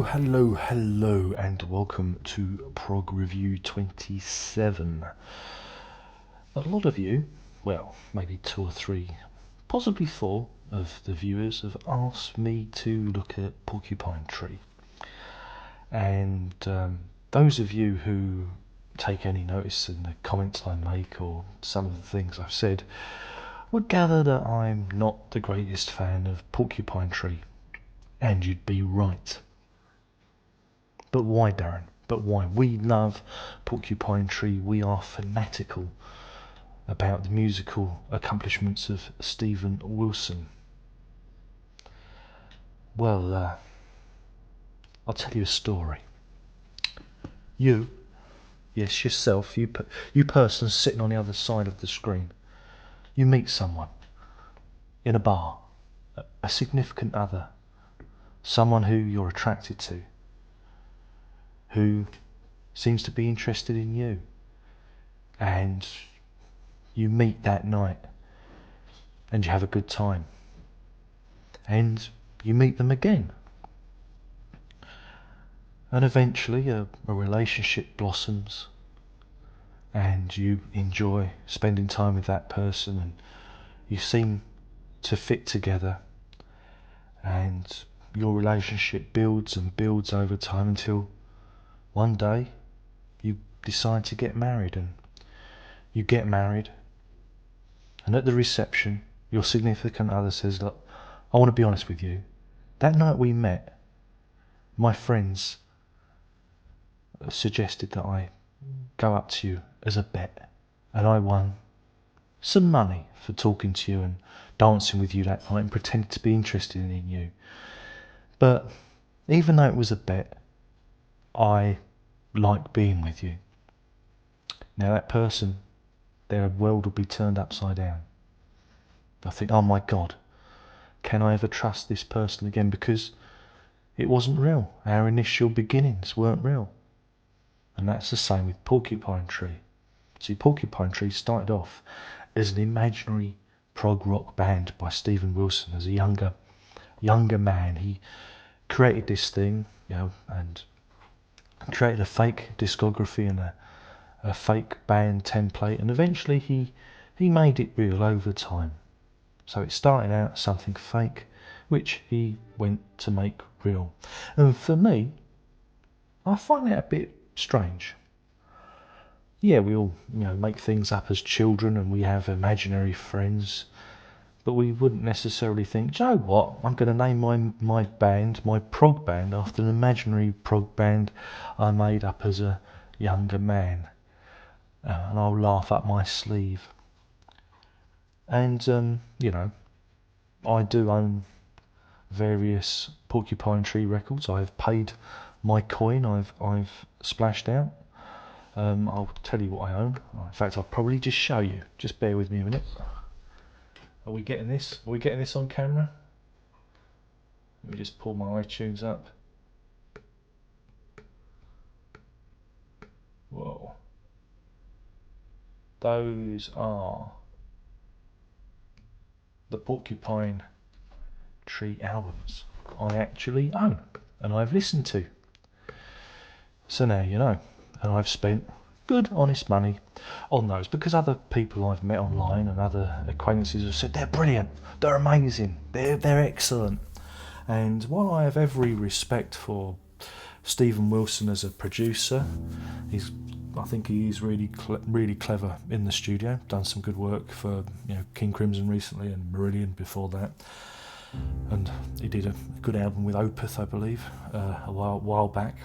Hello, and welcome to Prog Review 27. A lot of you, well, maybe 2 or 3, possibly 4 of the viewers have asked me to look at Porcupine Tree. And those of you who take any notice in the comments I make or some of the things I've said would gather that I'm not the greatest fan of Porcupine Tree. And you'd be right. But why, Darren? But why? We love Porcupine Tree. We are fanatical about the musical accomplishments of Stephen Wilson. Well, I'll tell you a story. You, yes, yourself, you person sitting on the other side of the screen, you meet someone in a bar, a significant other, someone who you're attracted to, who seems to be interested in you, and you meet that night and you have a good time and you meet them again, and eventually a relationship blossoms and you enjoy spending time with that person and you seem to fit together, and your relationship builds and builds over time until one day you decide to get married. And you get married, and at the reception your significant other says, look, I want to be honest with you, that night we met, my friends suggested that I go up to you as a bet, and I won some money for talking to you and dancing with you that night and pretending to be interested in you. But even though it was a bet, I like being with you. Now that person, their world will be turned upside down. I think, oh my God, can I ever trust this person again? Because it wasn't real. Our initial beginnings weren't real. And that's the same with Porcupine Tree. See, Porcupine Tree started off as an imaginary prog rock band by Stephen Wilson as a younger man. He created this thing, and created a fake discography and a fake band template, and eventually he made it real over time. So it started out something fake, which he went to make real. And for me, I find that a bit strange. Yeah, we all make things up as children and we have imaginary friends, but we wouldn't necessarily think, do you know what, I'm going to name my band, my prog band, after an imaginary prog band I made up as a younger man, and I'll laugh up my sleeve. And I do own various Porcupine Tree records. I've paid my coin. I've splashed out. I'll tell you what I own. In fact, I'll probably just show you. Just bear with me a minute. Are we getting this? Are we getting this on camera? Let me just pull my iTunes up. Whoa. Those are the Porcupine Tree albums I actually own and I've listened to. So now you know. And I've spent good, honest money on those because other people I've met online and other acquaintances have said they're brilliant, they're amazing, they're excellent. And while I have every respect for Stephen Wilson as a producer, I think he is really clever in the studio. Done some good work for King Crimson recently and Marillion before that. And he did a good album with Opeth, I believe, a while back.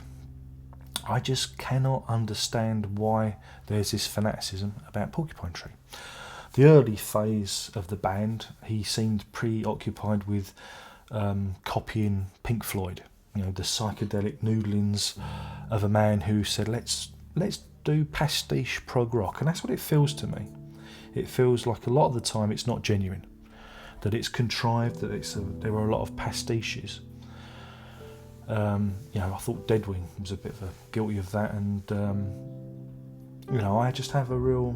I just cannot understand why there's this fanaticism about Porcupine Tree. The early phase of the band, he seemed preoccupied with copying Pink Floyd, the psychedelic noodlings of a man who said, let's do pastiche prog rock. And that's what it feels to me. It feels like a lot of the time it's not genuine, that it's contrived, that there are a lot of pastiches. I thought Deadwing was a bit guilty of that, and I just have a real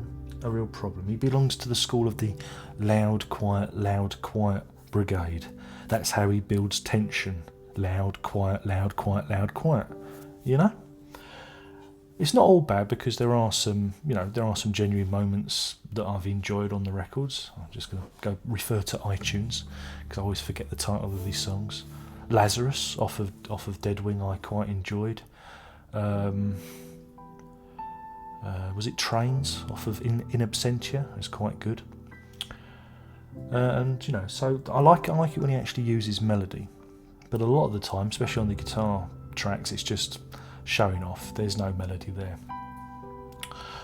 problem. He belongs to the school of the loud, quiet brigade. That's how he builds tension loud, quiet, loud, quiet, loud, quiet. You know? It's not all bad because there are some genuine moments that I've enjoyed on the records. I'm just going to go refer to iTunes because I always forget the title of these songs. Lazarus off of Deadwing I quite enjoyed. Was it Trains off of In Absentia? It's quite good. And so I like it when he actually uses melody, but a lot of the time, especially on the guitar tracks, it's just showing off. There's no melody there.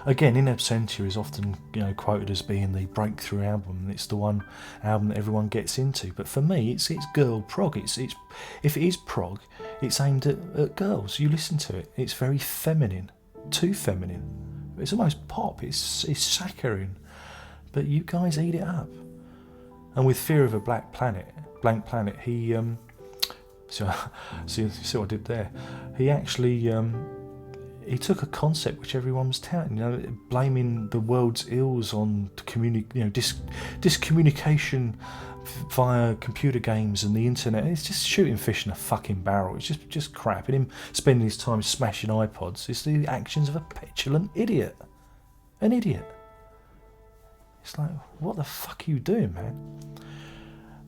Again, In Absentia is often quoted as being the breakthrough album, and it's the one album that everyone gets into. But for me, it's girl prog. It's if it is prog, it's aimed at girls. You listen to it; it's very feminine, too feminine. It's almost pop. It's saccharine, but you guys eat it up. And with Fear of a Blank Planet, he see what I did there. He actually he took a concept which everyone was touting, blaming the world's ills on discommunication via computer games and the internet. It's just shooting fish in a fucking barrel. It's just crap. And him spending his time smashing iPods. It's the actions of a petulant idiot. An idiot. It's like, what the fuck are you doing, man?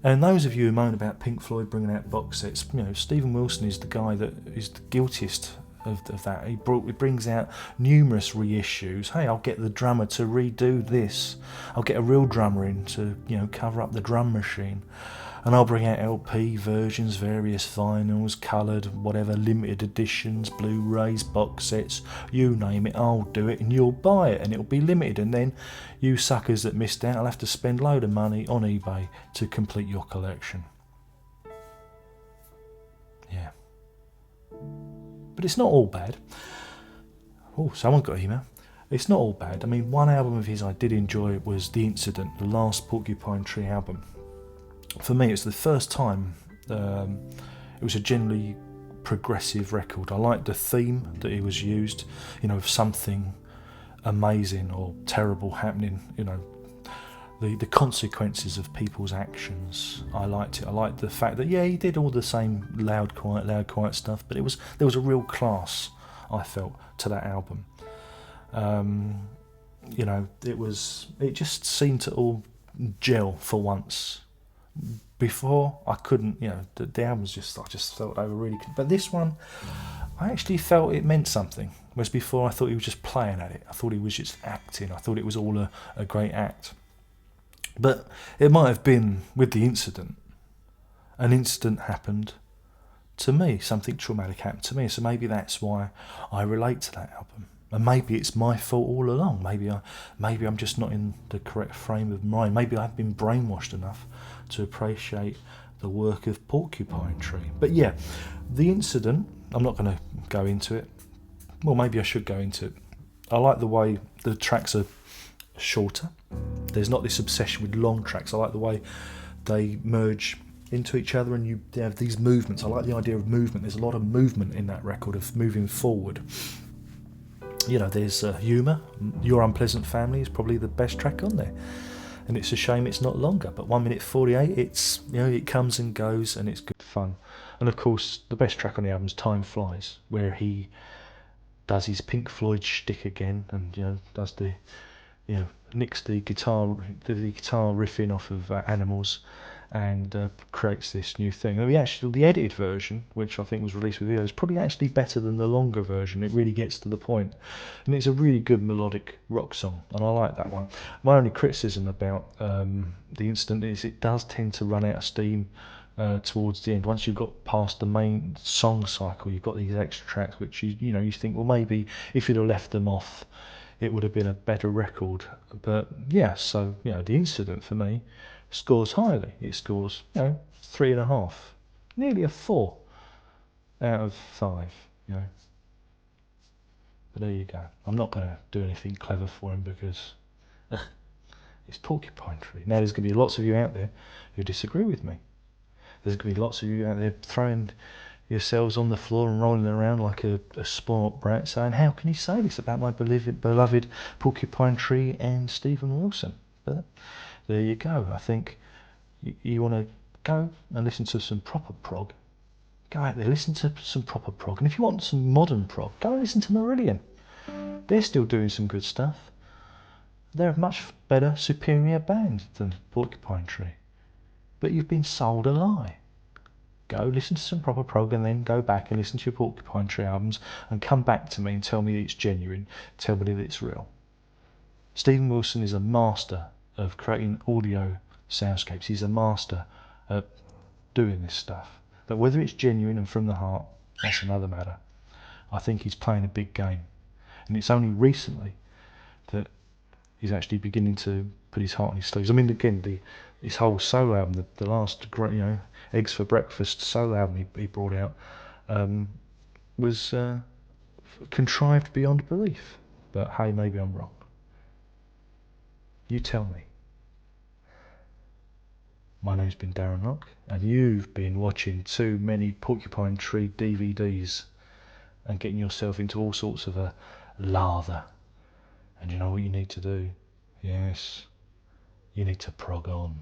And those of you who moan about Pink Floyd bringing out box sets, Stephen Wilson is the guy that is the guiltiest of that. He brings out numerous reissues. Hey, I'll get the drummer to redo this. I'll get a real drummer in to cover up the drum machine, and I'll bring out LP versions, various vinyls, coloured, whatever, limited editions, Blu-rays, box sets, you name it, I'll do it, and you'll buy it, and it'll be limited, and then you suckers that missed out will have to spend a load of money on eBay to complete your collection. Yeah. But it's not all bad. Oh, someone got email. It's not all bad. I mean, one album of his I did enjoy was The Incident, the last Porcupine Tree album. For me, it's the first time it was a generally progressive record. I liked the theme that he was used, of something amazing or terrible happening, the consequences of people's actions. I liked it. I liked the fact that he did all the same loud, quiet stuff, but there was a real class, I felt, to that album. It just seemed to all gel for once. Before I couldn't, the albums I just felt they were really good. But this one, I actually felt it meant something. Whereas before I thought he was just playing at it. I thought he was just acting. I thought it was all a great act. But it might have been with The Incident. An incident happened to me. Something traumatic happened to me. So maybe that's why I relate to that album. And maybe it's my fault all along. Maybe I'm just not in the correct frame of mind. Maybe I've been brainwashed enough to appreciate the work of Porcupine Tree. But yeah, The Incident, I'm not going to go into it. Well, maybe I should go into it. I like the way the tracks are shorter. There's not this obsession with long tracks. I like the way they merge into each other and you have these movements. I like the idea of movement. There's a lot of movement in that record, of moving forward. There's humour. Your Unpleasant Family is probably the best track on there, and it's a shame it's not longer. But 1 minute 48, it's it comes and goes, and it's good fun. And of course, the best track on the album is Time Flies, where he does his Pink Floyd shtick again, and does the nicks the guitar riffing off of Animals, and creates this new thing. And the edited version, which I think was released with video, is probably actually better than the longer version. It really gets to the point, and it's a really good melodic rock song, and I like that one. My only criticism about The Incident is it does tend to run out of steam towards the end. Once you've got past the main song cycle, you've got these extra tracks which you think, well, maybe if you'd have left them off, it would have been a better record. But yeah, so The Incident for me scores highly. It scores 3.5, nearly a 4 out of 5. But there you go. I'm not going to do anything clever for him because it's Porcupine Tree. Now there's going to be lots of you out there who disagree with me. There's going to be lots of you out there throwing yourselves on the floor and rolling around like a spoilt brat, saying, how can you say this about my beloved Porcupine Tree and Stephen Wilson? But there you go. I think you want to go and listen to some proper prog, Go out there, listen to some proper prog. And if you want some modern prog, go and listen to Marillion. They're still doing some good stuff. They're a much better, superior band than Porcupine Tree. But you've been sold a lie. Go listen to some proper prog and then go back and listen to your Porcupine Tree albums and come back to me and tell me that it's genuine, tell me that it's real. Stephen Wilson is a master of creating audio soundscapes. He's a master at doing this stuff. But whether it's genuine and from the heart, that's another matter. I think he's playing a big game. And it's only recently that he's actually beginning to put his heart on his sleeves. I mean, again, this whole solo album, the last great, Eggs for Breakfast solo album he brought out, was contrived beyond belief. But hey, maybe I'm wrong. You tell me. My name's been Darren Locke, and you've been watching too many Porcupine Tree DVDs and getting yourself into all sorts of a lather. And you know what you need to do? Yes, you need to prog on.